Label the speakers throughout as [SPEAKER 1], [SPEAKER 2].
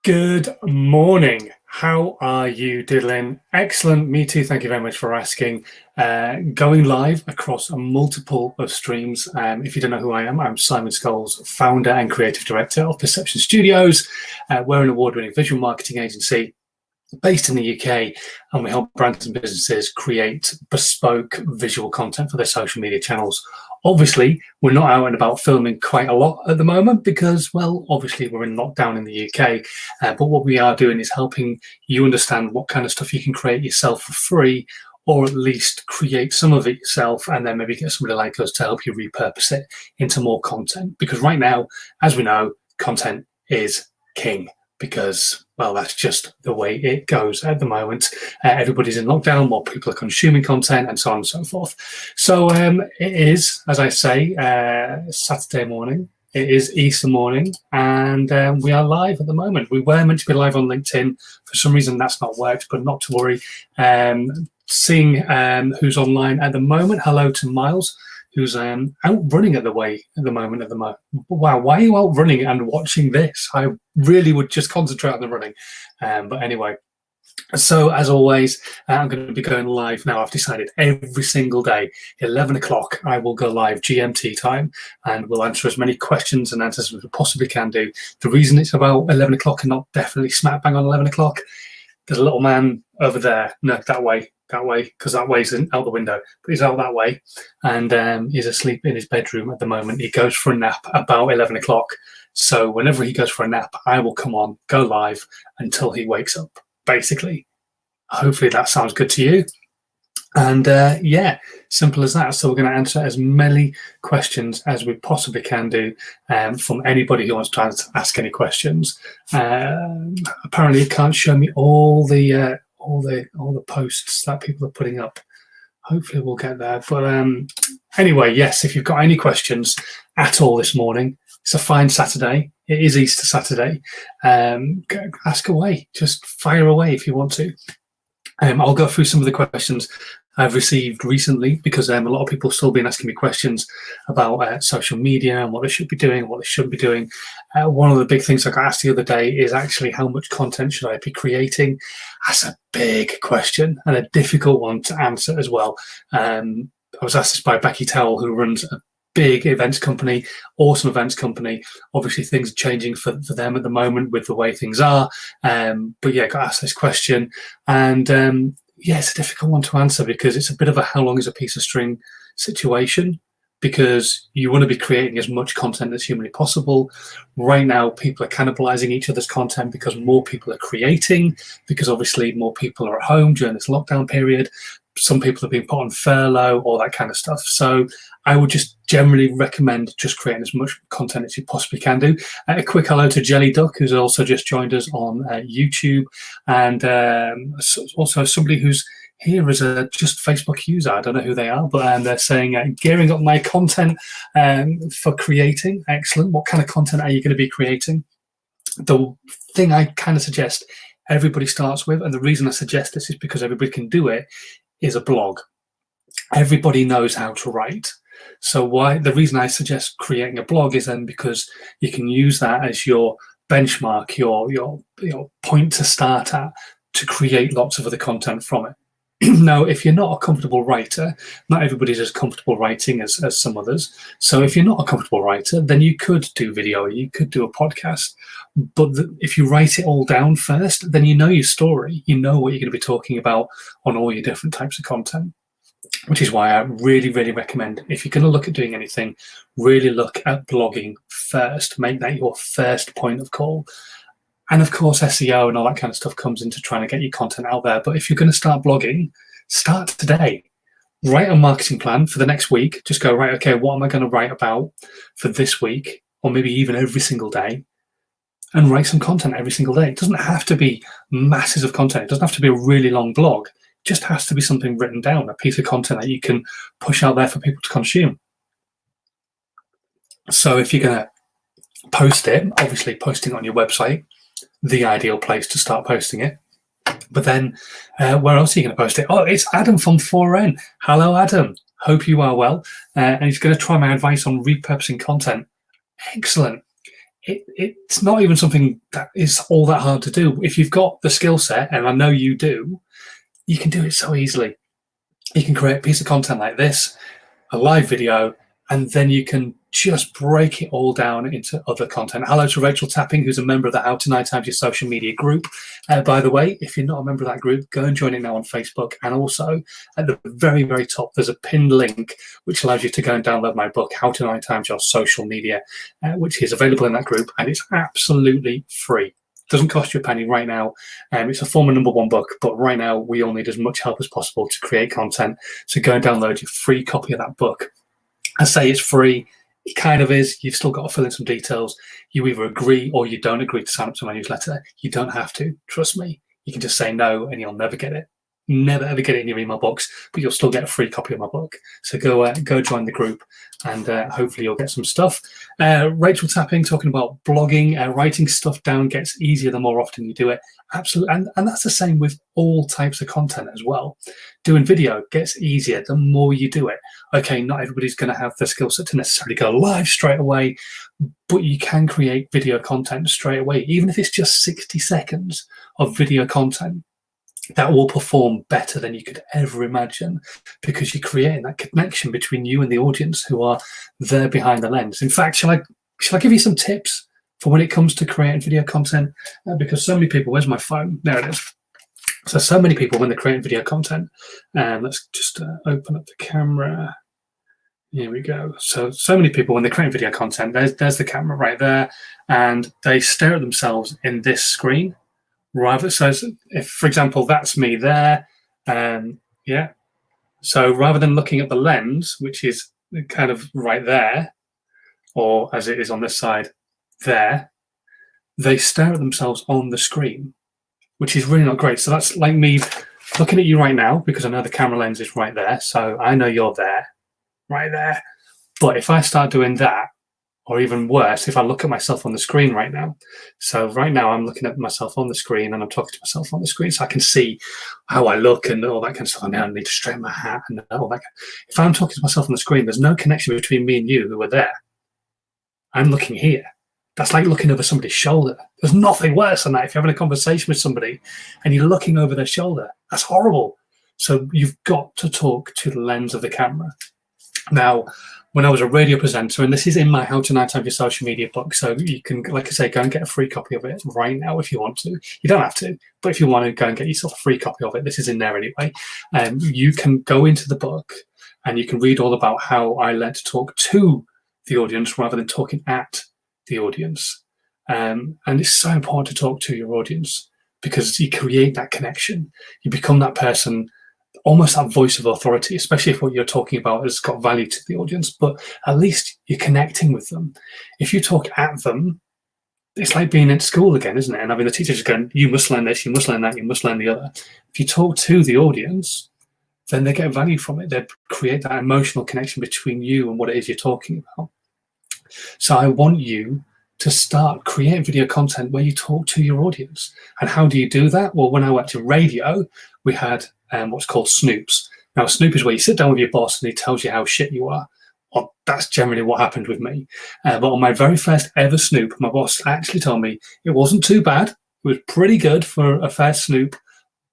[SPEAKER 1] Good morning. How are you doing? Excellent. Me too. Thank you very much for asking. Going live across a multiple of streams. If you don't know who I am, I'm Simon Scholes, founder and creative director of Perception Studios. We're an award-winning visual marketing agency based in the UK, and we help brands and businesses create bespoke visual content for their social media channels. Obviously, we're not out and about filming quite a lot at the moment because, well, obviously we're in lockdown in the UK. But what we are doing is helping you understand what kind of stuff you can create yourself for free, or at least create some of it yourself, and then maybe get somebody like us to help you repurpose it into more content. Because right now, as we know, content is king. Because, well, that's just the way it goes at the moment. Everybody's in lockdown, more people are consuming content, and so on and so forth. So it is, as I say, Saturday morning. It is Easter morning, and we are live at the moment. We were meant to be live on LinkedIn. For some reason, that's not worked, but not to worry. Seeing who's online at the moment. Hello to Miles, who's out running at the moment. Wow, why are you out running and watching this? I really would just concentrate on the running. But anyway, so as always, I'm going to be going live now. I've decided every single day, 11 o'clock, I will go live GMT time, and we'll answer as many questions and answers as we possibly can do. The reason it's about 11 o'clock and not definitely smack bang on 11 o'clock, there's a little man over there, no, that way, because that way's out the window, but he's out that way, and he's asleep in his bedroom at the moment. He goes for a nap about 11 o'clock. So whenever he goes for a nap, I will come on, go live until he wakes up, basically. Hopefully that sounds good to you. And yeah, simple as that. So we're going to answer as many questions as we possibly can do from anybody who wants to ask any questions. Apparently it can't show me all the posts that people are putting up. Hopefully we'll get there. But anyway, yes, if you've got any questions at all this morning, it's a fine Saturday. It is Easter Saturday. Ask away. Just fire away if you want to. I'll go through some of the questions I've received recently, because a lot of people have still been asking me questions about social media and what they should be doing and what they shouldn't be doing. One of the big things I got asked the other day is actually how much content should I be creating? That's a big question and a difficult one to answer as well. I was asked this by Becky Towell, who runs a big events company, awesome events company. Obviously things are changing for them at the moment with the way things are. But yeah, got asked this question, and yeah, it's a difficult one to answer because it's a bit of a how long is a piece of string situation, because you want to be creating as much content as humanly possible. Right now, people are cannibalizing each other's content because more people are creating, because obviously more people are at home during this lockdown period. Some people have been put on furlough, all that kind of stuff. So I would just generally recommend just creating as much content as you possibly can do. A quick hello to Jelly Duck, who's also just joined us on YouTube, and also somebody who's here as a just Facebook user. I don't know who they are, but they're saying, gearing up my content for creating. Excellent. What kind of content are you going to be creating? The thing I kind of suggest everybody starts with, and the reason I suggest this is because everybody can do it, is a blog. Everybody knows how to write. So the reason I suggest creating a blog is then because you can use that as your benchmark, your point to start at, to create lots of other content from it. Now, if you're not a comfortable writer, not everybody's as comfortable writing as some others. So if you're not a comfortable writer, then you could do video, you could do a podcast. But if you write it all down first, then you know your story. You know what you're going to be talking about on all your different types of content, which is why I really, really recommend, if you're going to look at doing anything, really look at blogging first. Make that your first point of call. And of course, SEO and all that kind of stuff comes into trying to get your content out there. But if you're going to start blogging, start today. Write a marketing plan for the next week. Just go, right, okay, what am I going to write about for this week, or maybe even every single day? And write some content every single day. It doesn't have to be masses of content. It doesn't have to be a really long blog. It just has to be something written down, a piece of content that you can push out there for people to consume. So if you're going to post it, obviously posting on your website, the ideal place to start posting it. But then where else are you going to post it? Oh, it's Adam from 4N. Hello, Adam. Hope you are well. And he's going to try my advice on repurposing content. Excellent. it's not even something that is all that hard to do. If you've got the skill set, and I know you do, you can do it so easily. You can create a piece of content like this, a live video, and then you can just break it all down into other content. Hello to Rachel Tapping, who's a member of the How to 9 Times Your Social Media group. By the way, if you're not a member of that group, go and join it now on Facebook. And also at the very, very top, there's a pinned link which allows you to go and download my book, How to 9 Times Your Social Media, which is available in that group, and it's absolutely free. Doesn't cost you a penny right now. It's a former #1 book, but right now we all need as much help as possible to create content. So go and download your free copy of that book. I say it's free. It kind of is. You've still got to fill in some details. You either agree or you don't agree to sign up to my newsletter. You don't have to. Trust me. You can just say no and you'll never get it. Never ever get it in your email box, but you'll still get a free copy of my book. So go join the group, and hopefully you'll get some stuff. Rachel Tapping, talking about blogging, writing stuff down gets easier the more often you do it. Absolutely, and that's the same with all types of content as well. Doing video gets easier the more you do it. Okay, not everybody's going to have the skill set to necessarily go live straight away, but you can create video content straight away, even if it's just 60 seconds of video content. That will perform better than you could ever imagine, because you're creating that connection between you and the audience who are there behind the lens. In fact, shall I give you some tips for when it comes to creating video content? Because so many people, where's my phone? There it is. So many people, when they're creating video content, let's just open up the camera. Here we go. So many people, when they're creating video content, there's the camera right there, and they stare at themselves in this screen. Rather, so if, for example, that's me there, yeah. So rather than looking at the lens, which is kind of right there, or as it is on this side there, they stare at themselves on the screen, which is really not great. So that's like me looking at you right now, because I know the camera lens is right there. So I know you're there, right there. But if I start doing that, or even worse, if I look at myself on the screen right now. So right now I'm looking at myself on the screen and I'm talking to myself on the screen, so I can see how I look and all that kind of stuff. Now I need to straighten my hat and all that. If I'm talking to myself on the screen, there's no connection between me and you who are there. I'm looking here. That's like looking over somebody's shoulder. There's nothing worse than that. If you're having a conversation with somebody and you're looking over their shoulder, that's horrible. So you've got to talk to the lens of the camera. Now, when I was a radio presenter, and this is in my How to 9 Times Your Social Media book, so you can, like I say, go and get a free copy of it right now if you want to. You don't have to, but if you want to, go and get yourself a free copy of it. This is in there anyway. You can go into the book and you can read all about how I learned to talk to the audience rather than talking at the audience. And it's so important to talk to your audience, because you create that connection. You become that person, almost that voice of authority, especially if what you're talking about has got value to the audience, but at least you're connecting with them. If you talk at them, it's like being in school again, isn't it? And having the teacher just going, you must learn this, you must learn that, you must learn the other. If you talk to the audience, then they get value from it. They create that emotional connection between you and what it is you're talking about. So I want you to start creating video content where you talk to your audience. And how do you do that? Well, when I worked in radio, we had what's called snoops. Now, a snoop is where you sit down with your boss and he tells you how shit you are. Well, that's generally what happened with me. But on my very first ever snoop, my boss actually told me it wasn't too bad. It was pretty good for a first snoop,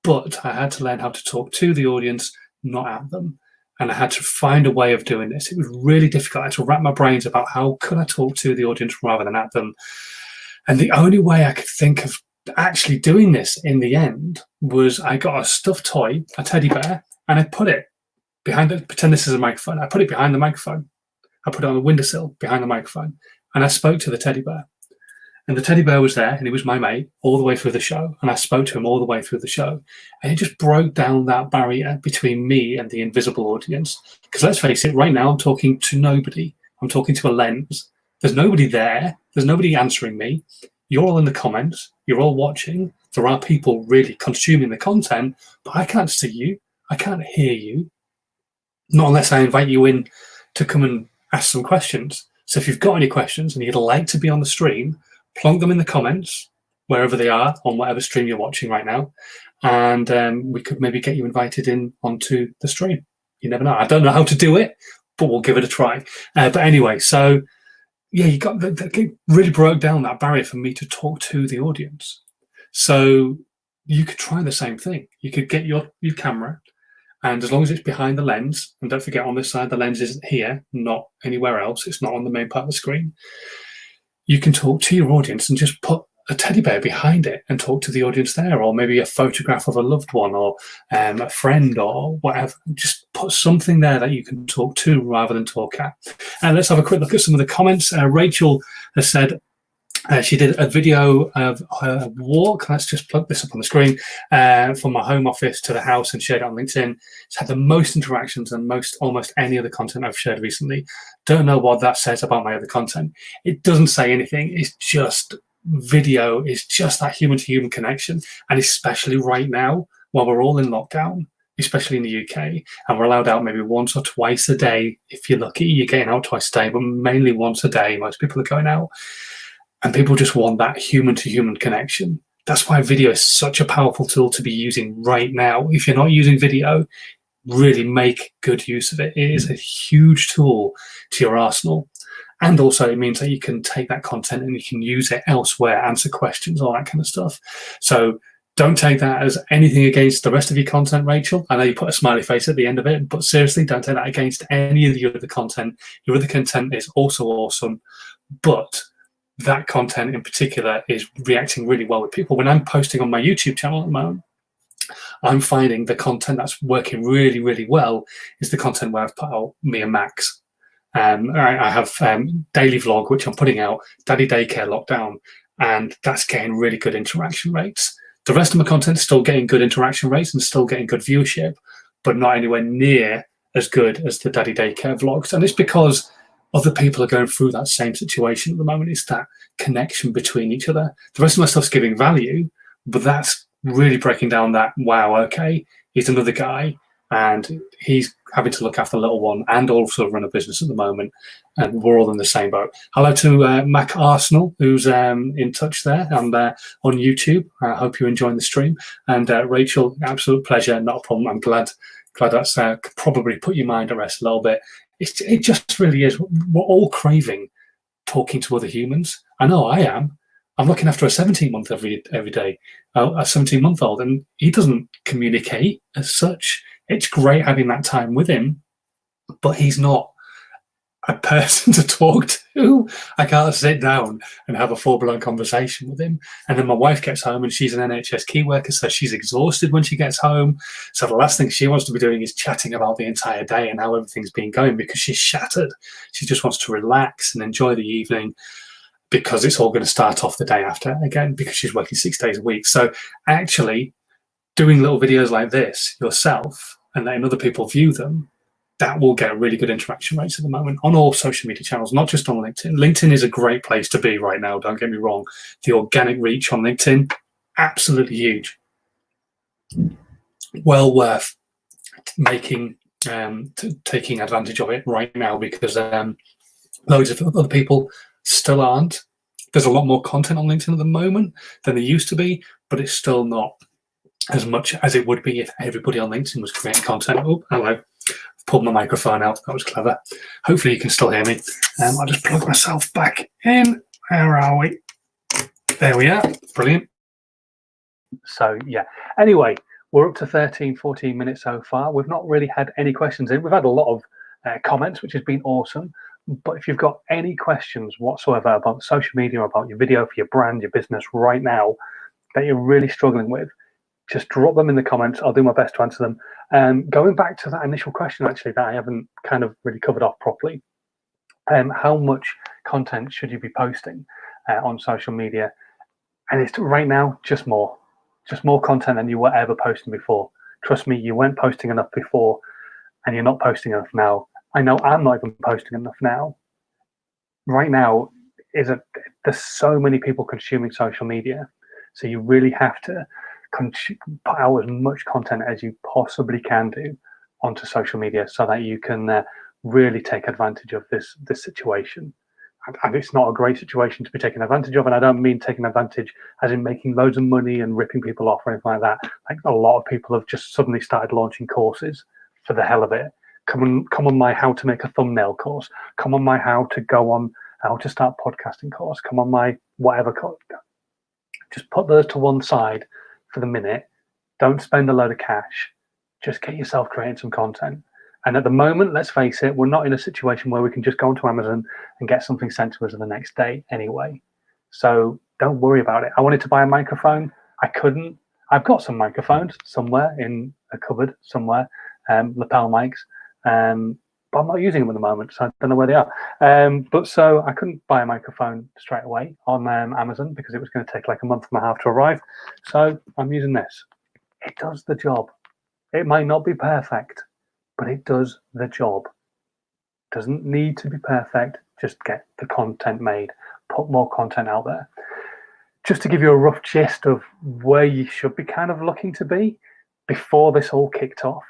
[SPEAKER 1] but I had to learn how to talk to the audience, not at them. And I had to find a way of doing this. It was really difficult. I had to wrap my brains about how could I talk to the audience rather than at them. And the only way I could think of actually doing this in the end was I got a stuffed toy, a teddy bear, and I put it behind it. Pretend this is a microphone. I put it behind the microphone. I put it on the windowsill behind the microphone, and I spoke to the teddy bear. And the teddy bear was there, and he was my mate all the way through the show. And I spoke to him all the way through the show. And it just broke down that barrier between me and the invisible audience. Because let's face it, right now I'm talking to nobody. I'm talking to a lens. There's nobody there. There's nobody answering me. You're all in the comments. You're all watching. There are people really consuming the content, but I can't see you. I can't hear you. Not unless I invite you in to come and ask some questions. So if you've got any questions and you'd like to be on the stream, plonk them in the comments, wherever they are, on whatever stream you're watching right now. And we could maybe get you invited in onto the stream. You never know. I don't know how to do it, but we'll give it a try. But anyway, so yeah, you got that really broke down that barrier for me to talk to the audience. So you could try the same thing. You could get your camera, and as long as it's behind the lens, and don't forget on this side the lens isn't here, not anywhere else, it's not on the main part of the screen, you can talk to your audience and just put a teddy bear behind it and talk to the audience there, or maybe a photograph of a loved one, or a friend, or whatever. Just put something there that you can talk to rather than talk at. And let's have a quick look at some of the comments. Rachel has said, she did a video of her walk. Let's just plug this up on the screen, from my home office to the house, and shared it on LinkedIn. It's had the most interactions and almost any other content I've shared recently. Don't know what that says about my other content. It doesn't say anything. It's just video. It's just that human to human connection. And especially right now, while we're all in lockdown, especially in the UK, and we're allowed out maybe once or twice a day. If you're lucky, you're getting out twice a day, but mainly once a day. Most people are going out. And people just want that human-to-human connection. That's why video is such a powerful tool to be using right now. If you're not using video, really make good use of it. It is a huge tool to your arsenal. And also it means that you can take that content and you can use it elsewhere, answer questions, all that kind of stuff. So don't take that as anything against the rest of your content, Rachel. I know you put a smiley face at the end of it, but seriously, don't take that against any of your other content. Your other content is also awesome, but that content in particular is reacting really well with people. When I'm posting on my YouTube channel at the moment, I'm finding the content that's working really, really well is the content where I've put out me and Max. I have daily vlog, which I'm putting out, Daddy Daycare Lockdown, and that's getting really good interaction rates. The rest of my content is still getting good interaction rates and still getting good viewership, but not anywhere near as good as the Daddy Daycare vlogs. And it's because other people are going through that same situation at the moment. It's that connection between each other. The rest of my stuff's giving value, but that's really breaking down that, wow, okay, he's another guy and he's having to look after a little one and also run a business at the moment, and we're all in the same boat. Hello to Mac Arsenal, who's in touch there and on YouTube. I hope you're enjoying the stream. And Rachel, absolute pleasure, not a problem. I'm glad that's probably put your mind at rest a little bit. It just really is. We're all craving talking to other humans. I know I am. I'm looking after a 17-month every day, a 17-month-old, and he doesn't communicate as such. It's great having that time with him, but he's not a person to talk to. I can't sit down and have a full-blown conversation with him. And then my wife gets home and she's an NHS key worker, so she's exhausted when she gets home. So the last thing she wants to be doing is chatting about the entire day and how everything's been going, because she's shattered. She just wants to relax and enjoy the evening, because it's all going to start off the day after again, because she's working 6 days a week. So actually doing little videos like this yourself and letting other people view them, that will get really good interaction rates at the moment on all social media channels, not just on LinkedIn. LinkedIn is a great place to be right now, don't get me wrong. The organic reach on LinkedIn, absolutely huge. Well worth taking advantage of it right now, because loads of other people still aren't. There's a lot more content on LinkedIn at the moment than there used to be, but it's still not as much as it would be if everybody on LinkedIn was creating content. Oh, hello. Pulled my microphone out. That was clever. Hopefully you can still hear me. I'll just plug myself back in. Where are we? There we are. Brilliant. So yeah. Anyway, we're up to 14 minutes so far. We've not really had any questions in. We've had a lot of comments, which has been awesome. But if you've got any questions whatsoever about social media, about your video for your brand, your business right now that you're really struggling with, just drop them in the comments. I'll do my best to answer them. Going back to that initial question, actually, that I haven't kind of really covered off properly, how much content should you be posting on social media? And it's right now just more content than you were ever posting before. Trust me, you weren't posting enough before, and you're not posting enough now. I know I'm not even posting enough now. Right now, there's so many people consuming social media, so you really have to put out as much content as you possibly can do onto social media, so that you can really take advantage of this situation. And it's not a great situation to be taking advantage of, and I don't mean taking advantage as in making loads of money and ripping people off or anything like that. Like, a lot of people have just suddenly started launching courses for the hell of it. Come on my how to make a thumbnail course. Come on my how to go on
[SPEAKER 2] I'll just start podcasting course. Come on my whatever course. Just put those to one side for the minute. Don't spend a load of cash. Just get yourself creating some content. And at the moment, let's face it, we're not in a situation where we can just go onto Amazon and get something sent to us the next day anyway. So don't worry about it. I wanted to buy a microphone. I couldn't. I've got some microphones somewhere in a cupboard somewhere, lapel mics, but I'm not using them at the moment, so I don't know where they are. But so I couldn't buy a microphone straight away on Amazon because it was going to take like a month and a half to arrive. So I'm using this. It does the job. It might not be perfect, but it does the job. Doesn't need to be perfect. Just get the content made. Put more content out there. Just to give you a rough gist of where you should be kind of looking to be before this all kicked off.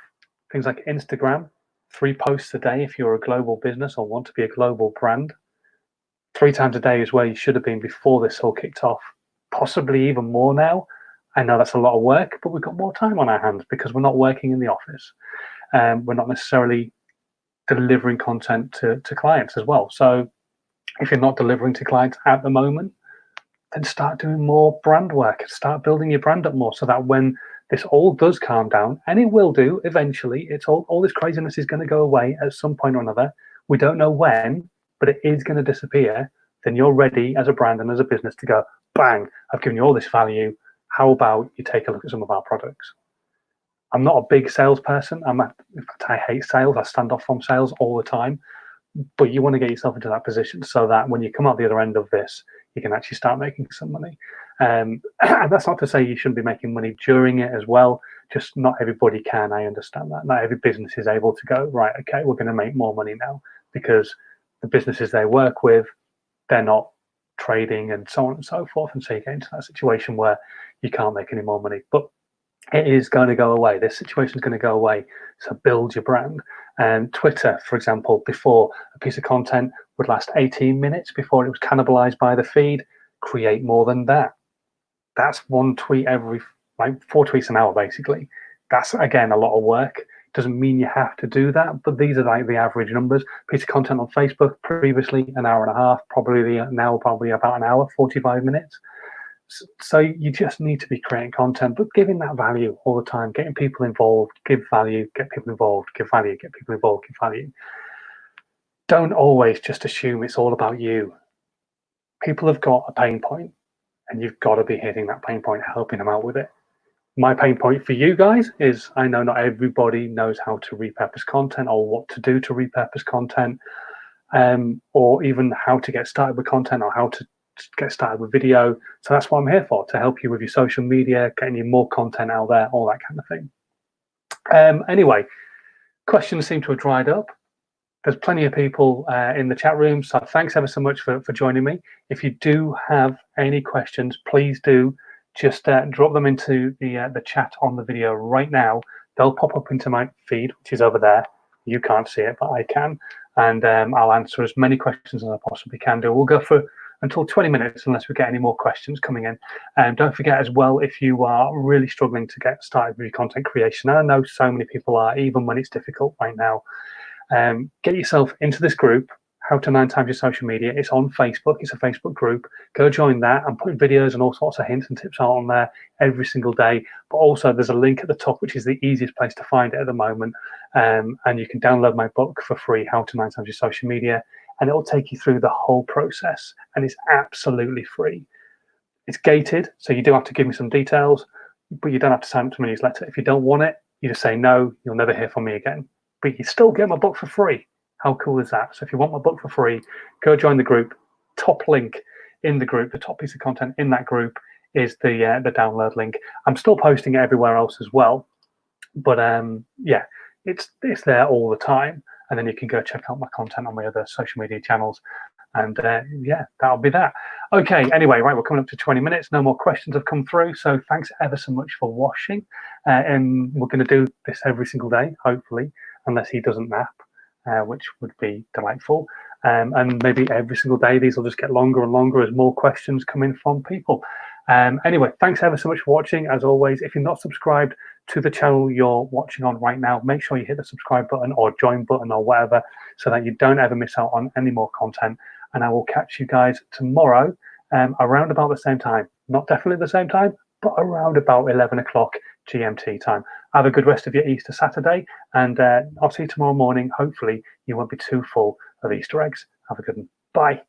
[SPEAKER 2] Things like Instagram, 3 posts a day if you're a global business or want to be a global brand. 3 times a day is where you should have been before this all kicked off. Possibly even more now. I know that's a lot of work, but we've got more time on our hands because we're not working in the office. We're not necessarily delivering content to clients as well. So if you're not delivering to clients at the moment, then start doing more brand work. Start building your brand up more so that when this all does calm down, and it will do eventually, it's all this craziness is going to go away at some point or another. We don't know when, but it is going to disappear. Then you're ready as a brand and as a business to go, bang, I've given you all this value. How about you take a look at some of our products? I'm not a big salesperson. In fact, I hate sales. I stand off from sales all the time. But you want to get yourself into that position so that when you come out the other end of this, you can actually start making some money. And that's not to say you shouldn't be making money during it as well. Just not everybody can. I understand that. Not every business is able to go, right, okay, we're going to make more money now because the businesses they work with, they're not trading and so on and so forth. And so you get into that situation where you can't make any more money. But it is going to go away. This situation is going to go away. So build your brand. And Twitter, for example, before a piece of content would last 18 minutes before it was cannibalized by the feed, create more than that. That's 1 tweet every, like 4 tweets an hour, basically. That's, again, a lot of work. Doesn't mean you have to do that, but these are like the average numbers. Piece of content on Facebook, previously an hour and a half, now probably about an hour, 45 minutes. So you just need to be creating content, but giving that value all the time, getting people involved, give value, get people involved, give value, get people involved, give value. Don't always just assume it's all about you. People have got a pain point and you've got to be hitting that pain point, helping them out with it. My pain point for you guys is I know not everybody knows how to repurpose content or what to do to repurpose content, or even how to get started with content or how to get started with video. So that's what I'm here for, to help you with your social media, getting you more content out there, all that kind of thing. Anyway, questions seem to have dried up. There's plenty of people in the chat room, so thanks ever so much for joining me. If you do have any questions, please do just drop them into the chat on the video right now. They'll pop up into my feed, which is over there. You can't see it, but I can. And I'll answer as many questions as I possibly can do. We'll go for until 20 minutes unless we get any more questions coming in. And don't forget as well, if you are really struggling to get started with your content creation, and I know so many people are, even when it's difficult right now, get yourself into this group, How to 9 Times Your Social Media. It's on Facebook. It's a Facebook group. Go join that. I'm putting videos and all sorts of hints and tips out on there every single day. But also there's a link at the top, which is the easiest place to find it at the moment. And you can download my book for free, How to 9 Times Your Social Media. And it'll take you through the whole process. And it's absolutely free. It's gated, so you do have to give me some details, but you don't have to sign up to my newsletter. If you don't want it, you just say no, you'll never hear from me again. But you still get my book for free. How cool is that? So if you want my book for free, go join the group. Top link in the group, the top piece of content in that group is the download link. I'm still posting it everywhere else as well, but yeah, it's there all the time. And then you can go check out my content on my other social media channels. And yeah, that'll be that. Okay, anyway, right, we're coming up to 20 minutes. No more questions have come through. So thanks ever so much for watching. And we're going to do this every single day, hopefully, unless he doesn't nap, which would be delightful. And maybe every single day, these will just get longer and longer as more questions come in from people. Anyway, thanks ever so much for watching. As always, if you're not subscribed to the channel you're watching on right now, make sure you hit the subscribe button or join button or whatever, so that you don't ever miss out on any more content. and I will catch you guys tomorrow around about the same time. Not definitely the same time, but around about 11 o'clock GMT time. Have a good rest of your Easter Saturday, and I'll see you tomorrow morning. Hopefully you won't be too full of Easter eggs. Have a good one. Bye.